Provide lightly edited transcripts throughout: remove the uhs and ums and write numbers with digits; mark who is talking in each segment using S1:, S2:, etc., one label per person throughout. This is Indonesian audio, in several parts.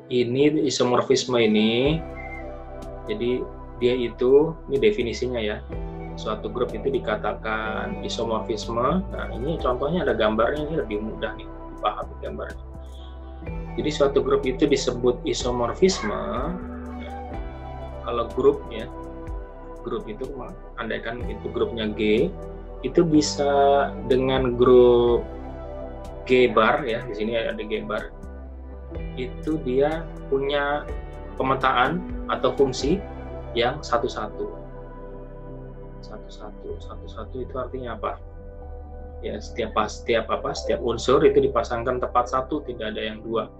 S1: Ini isomorfisme ini, jadi dia itu, ini definisinya ya, suatu grup itu dikatakan isomorfisme. Nah ini contohnya ada gambarnya, ini lebih mudah nih dipahami gambarnya. Jadi suatu grup itu disebut isomorfisme kalau grup ya, grup itu andaikan itu grupnya G, itu bisa dengan grup G bar ya, di sini ada G bar, itu dia punya pemetaan atau fungsi yang satu-satu itu artinya apa ya, setiap unsur itu dipasangkan tepat satu, tidak ada yang dua.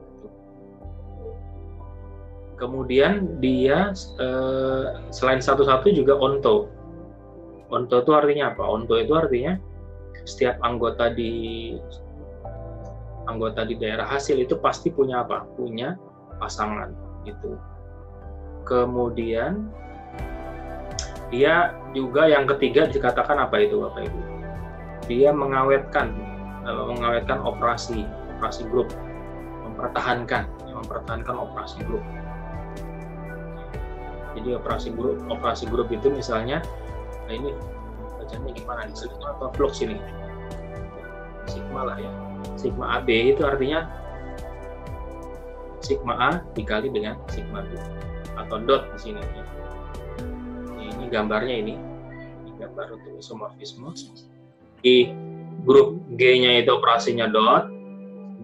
S1: Kemudian dia selain satu-satu juga onto itu artinya apa? Onto itu artinya setiap anggota di daerah hasil itu pasti punya apa? Punya pasangan gitu. Kemudian dia juga yang ketiga dikatakan apa itu Bapak Ibu? Dia mengawetkan operasi grup, mempertahankan operasi grup. Jadi operasi grup itu misalnya, nah ini bacanya gimana? Sigma atau flux ini? Sigma lah ya. Sigma AB itu artinya sigma A dikali dengan sigma B atau dot di sini. Ini gambarnya ini gambar untuk isomorfisme. Di grup G-nya itu operasinya dot,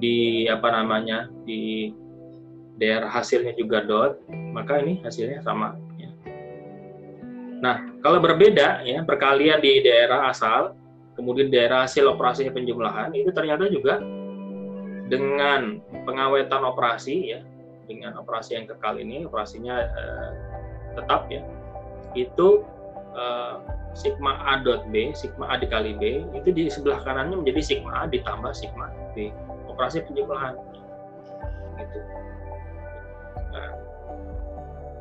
S1: di di daerah hasilnya juga dot, maka ini hasilnya sama. Ya. Nah, kalau berbeda ya, perkalian di daerah asal, kemudian daerah hasil operasinya penjumlahan, itu ternyata juga dengan pengawetan operasi ya, dengan operasi yang kekal ini, operasinya tetap ya, itu sigma A dot B, sigma A dikali B, itu di sebelah kanannya menjadi sigma A ditambah sigma B, operasi penjumlahan. Gitu. Nah,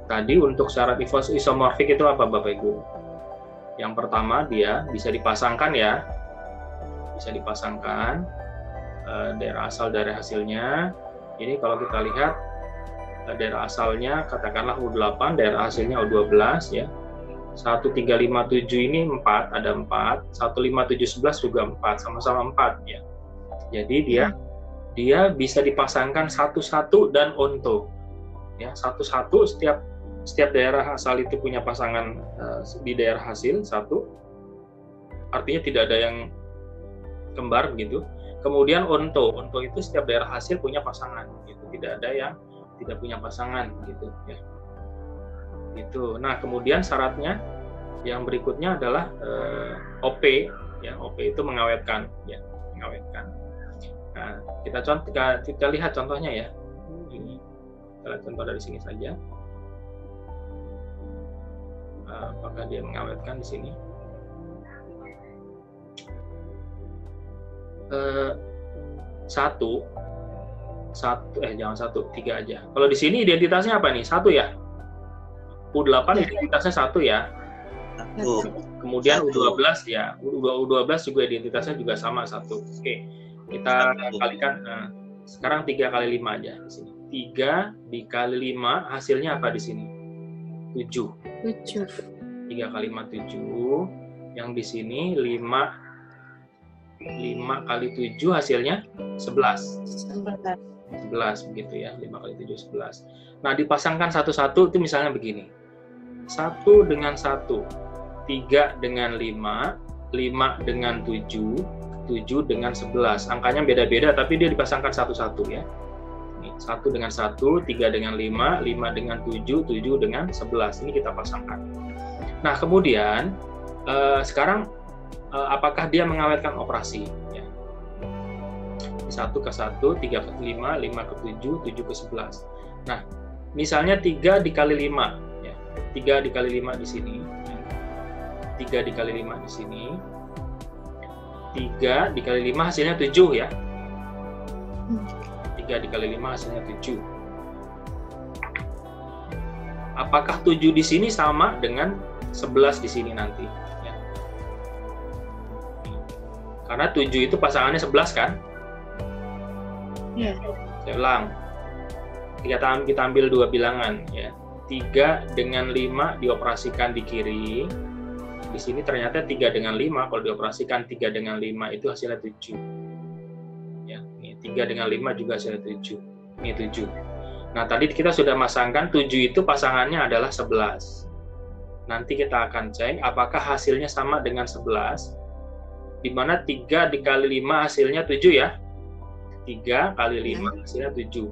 S1: tadi untuk syarat isomorfik itu apa Bapak Ibu? Yang pertama dia bisa dipasangkan ya, daerah asal daerah hasilnya. Jadi kalau kita lihat daerah asalnya katakanlah U8, daerah hasilnya U12 ya. 1357 ini 4, ada 4, 15711 juga 4, sama-sama 4 ya. Jadi dia bisa dipasangkan satu-satu dan onto. Ya, satu-satu setiap daerah asal itu punya pasangan di daerah hasil satu. Artinya tidak ada yang kembar begitu. Kemudian onto itu setiap daerah hasil punya pasangan gitu. Tidak ada yang tidak punya pasangan gitu ya. Gitu. Nah, kemudian syaratnya yang berikutnya adalah OP ya. OP itu mengawetkan ya, mengawetkan. Nah, kita lihat contohnya ya. Ini kita lihat contoh dari sini saja. Apakah dia mengawetkan di sini? Tiga aja. Kalau di sini identitasnya apa nih? 1 ya? U8 identitasnya 1 ya. Kemudian U12 ya. U12 juga identitasnya juga sama 1. Oke. Kita kalikan sekarang 3 kali 5 aja di sini. 3 dikali 5 hasilnya apa di sini? 7. 3 kali 5 7. Yang di sini 5 kali 7 hasilnya 11 begitu ya. 5 kali 7 11. Nah, dipasangkan satu-satu itu misalnya begini. 1 dengan 1, 3 dengan 5, 5 dengan 7, 7 dengan 11. Angkanya beda-beda tapi dia dipasangkan satu-satu ya. 1 dengan 1, 3 dengan 5, 5 dengan 7, 7 dengan 11. Ini kita pasangkan. Nah, kemudian sekarang apakah dia mengawetkan operasi? Ya. 1 ke 1, 3 ke 5, 5 ke 7, 7 ke 11. Nah, misalnya 3 dikali 5. Ya. 3 dikali 5 di sini. 3 dikali 5 di sini. 3 dikali 5 hasilnya 7 ya. 3 dikali 5 hasilnya 7. Apakah 7 di sini sama dengan 11 di sini nanti? Ya. Karena 7 itu pasangannya 11 kan?
S2: Iya.
S1: Saya ulang. kita ambil dua bilangan ya. 3 dengan 5 dioperasikan di kiri. Di sini ternyata 3 dengan 5 kalau dioperasikan 3 dengan 5 itu hasilnya 7. Ya, ini 3 dengan 5 juga hasilnya 7. Ini 7. Nah, tadi kita sudah masangkan 7 itu pasangannya adalah 11. Nanti kita akan cek apakah hasilnya sama dengan 11. Di mana 3 dikali 5 hasilnya 7 ya. 3 kali 5 hasilnya 7.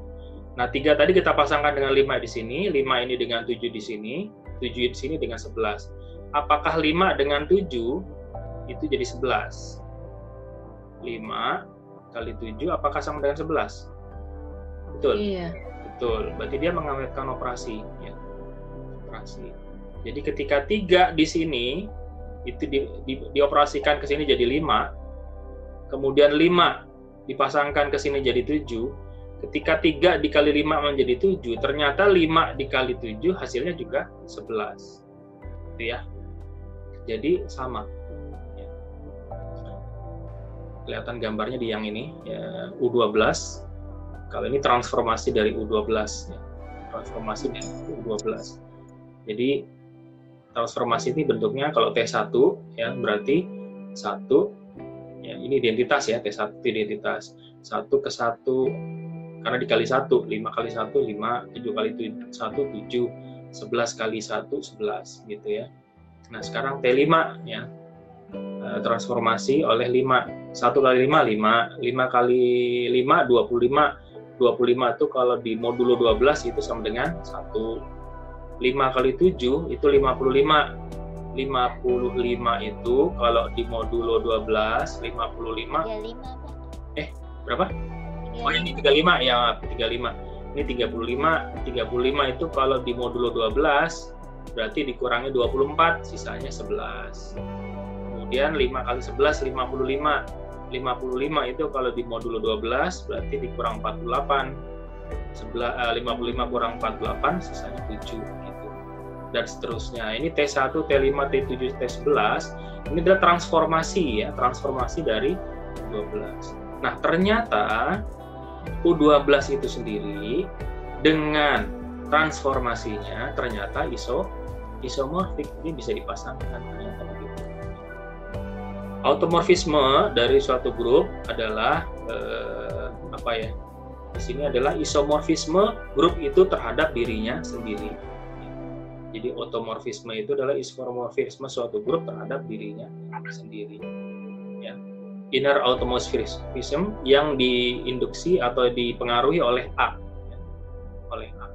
S1: Nah, 3 tadi kita pasangkan dengan 5 di sini, 5 ini dengan 7 di sini, 7 di sini dengan 11. Apakah 5 dengan 7 itu jadi 11? 5 kali 7 apakah sama dengan 11? Betul? Iya. Betul. Berarti dia mengawetkan operasi. Ya. Operasi. Jadi ketika 3 di sini, itu dioperasikan ke sini jadi 5, kemudian 5 dipasangkan ke sini jadi 7, ketika 3 dikali 5 menjadi 7, ternyata 5 dikali 7 hasilnya juga 11. Itu ya. Jadi sama. Ya. Kelihatan gambarnya di yang ini, ya, U12. Kalau ini transformasi dari U12. Ya. Transformasi dari U12. Jadi, transformasi ini bentuknya kalau T1, ya, berarti 1, ya, ini identitas ya, T1 identitas. 1 ke 1, karena dikali 1, 5 kali 1, 5, 7 kali 1, 7, 11 kali 1, 11, gitu ya. Nah, sekarang T5, ya, transformasi oleh 5. 1 kali 5, 5. 5 kali 5, 25. 25 itu kalau di modulo 12 itu sama dengan 1. 5 kali 7 itu 55. 55 itu kalau di modulo 12, 55. 35. Berapa? 35. Oh, ini 35 ya, 35. Ini 35. 35 itu kalau di modulo 12 berarti dikurangi 24, sisanya 11. Kemudian 5 kali 11, 55. 55 itu kalau di modulo 12 berarti dikurang 48. 55 kurang 48, sisanya 7. Gitu. Dan seterusnya. Ini T1, T5, T7, T11. Ini adalah transformasi ya, transformasi dari 12. Nah, ternyata U12 itu sendiri dengan transformasinya ternyata isomorfik, ini bisa dipasangkan ternyata begitu. Automorfisme dari suatu grup adalah di sini adalah isomorfisme grup itu terhadap dirinya sendiri. Jadi automorfisme itu adalah isomorfisme suatu grup terhadap dirinya sendiri. Ya. Inner automorphism yang diinduksi atau dipengaruhi oleh A. Ya. Oleh A.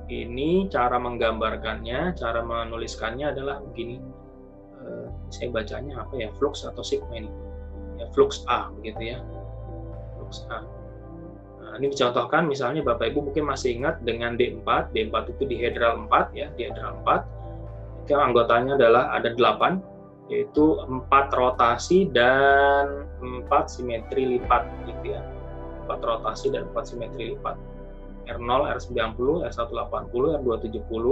S1: Ini cara menggambarkannya, cara menuliskannya adalah begini. Saya bacanya apa ya? Flux atau sigma ini? Ya, flux A begitu ya. Flux A. Nah, ini dicontohkan misalnya Bapak Ibu mungkin masih ingat dengan D4. D4 itu dihedral 4 ya, dihedral 4. Itu anggotanya adalah ada 8, yaitu 4 rotasi dan 4 simetri lipat gitu ya. 4 rotasi dan 4 simetri lipat. R0, R90, R180, R270,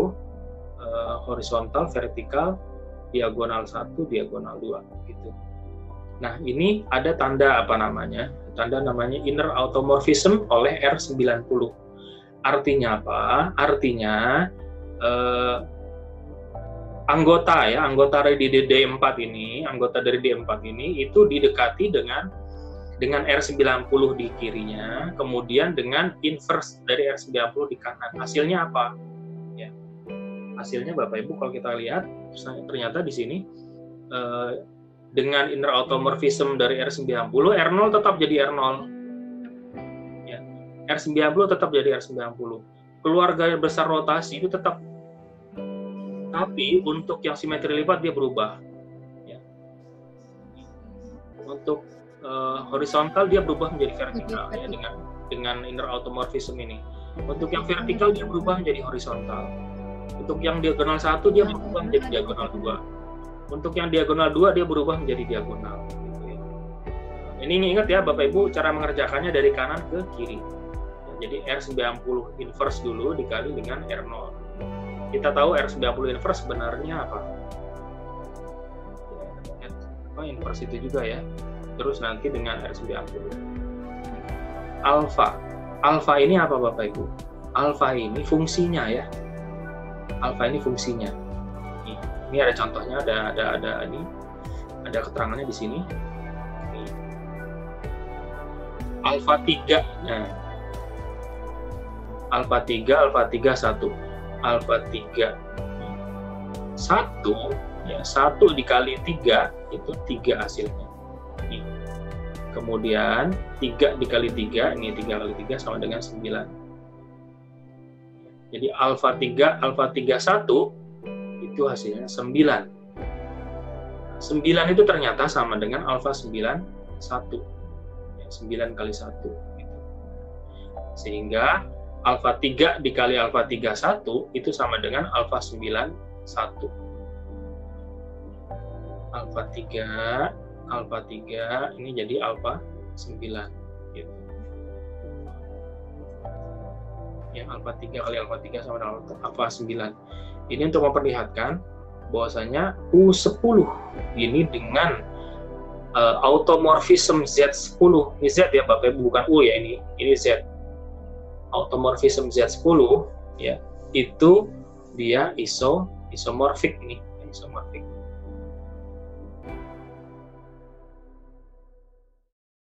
S1: horizontal, vertikal, diagonal 1, diagonal 2 gitu. Nah, ini ada tanda apa namanya? Tanda namanya inner automorphism oleh R90. Artinya apa? Artinya anggota dari D4 ini, anggota dari D4 ini itu didekati dengan R90 di kirinya, kemudian dengan inverse dari R90 di kanan. Hasilnya apa? Ya. Hasilnya Bapak Ibu kalau kita lihat ternyata di sini dengan inner automorphism dari R90, R0 tetap jadi R0. Ya. R90 tetap jadi R90. Keluarga besar rotasi itu tetap. Tapi untuk yang simetri lipat dia berubah. Ya. Untuk horizontal dia berubah menjadi vertikal ya, dengan inner automorphism ini. Untuk yang vertikal dia berubah menjadi horizontal. Untuk yang diagonal 1 dia berubah menjadi diagonal 2. Untuk yang diagonal 2 dia berubah menjadi diagonal. Gitu ya. Ini ingat ya Bapak Ibu, cara mengerjakannya dari kanan ke kiri. Jadi R90 inverse dulu dikali dengan R0. Kita tahu R90 inverse sebenarnya apa? Inverse itu juga ya. Terus nanti dengan R90. Alpha. Alpha ini apa Bapak Ibu? alfa ini fungsinya ya. Alfa ini fungsinya. Ini ada contohnya, ada keterangannya di sini. Alfa 3. Nah, alfa 3, alfa 3, 1. Alfa 3 1 ya, 1 dikali 3 itu 3 hasilnya. Kemudian 3 dikali 3, ini 3 kali 3 sama dengan 9. Jadi alfa 3, alfa 3, 1 itu hasilnya 9. 9 itu ternyata sama dengan alfa 9, 1. 9 kali 1. Sehingga alfa 3 dikali alfa 3, 1 itu sama dengan alfa 9, 1. Alfa 3 ini jadi alfa 9. Gitu. Ya, alfa 3 kali alfa 3 sama dengan alfa 9. Ini untuk memperlihatkan bahwasanya U10 ini dengan automorfism Z10. Ini Z ya Bapak Ibu, bukan U ya, ini Z. Automorfism Z10 ya, itu dia isomorfik ini, isomorfik.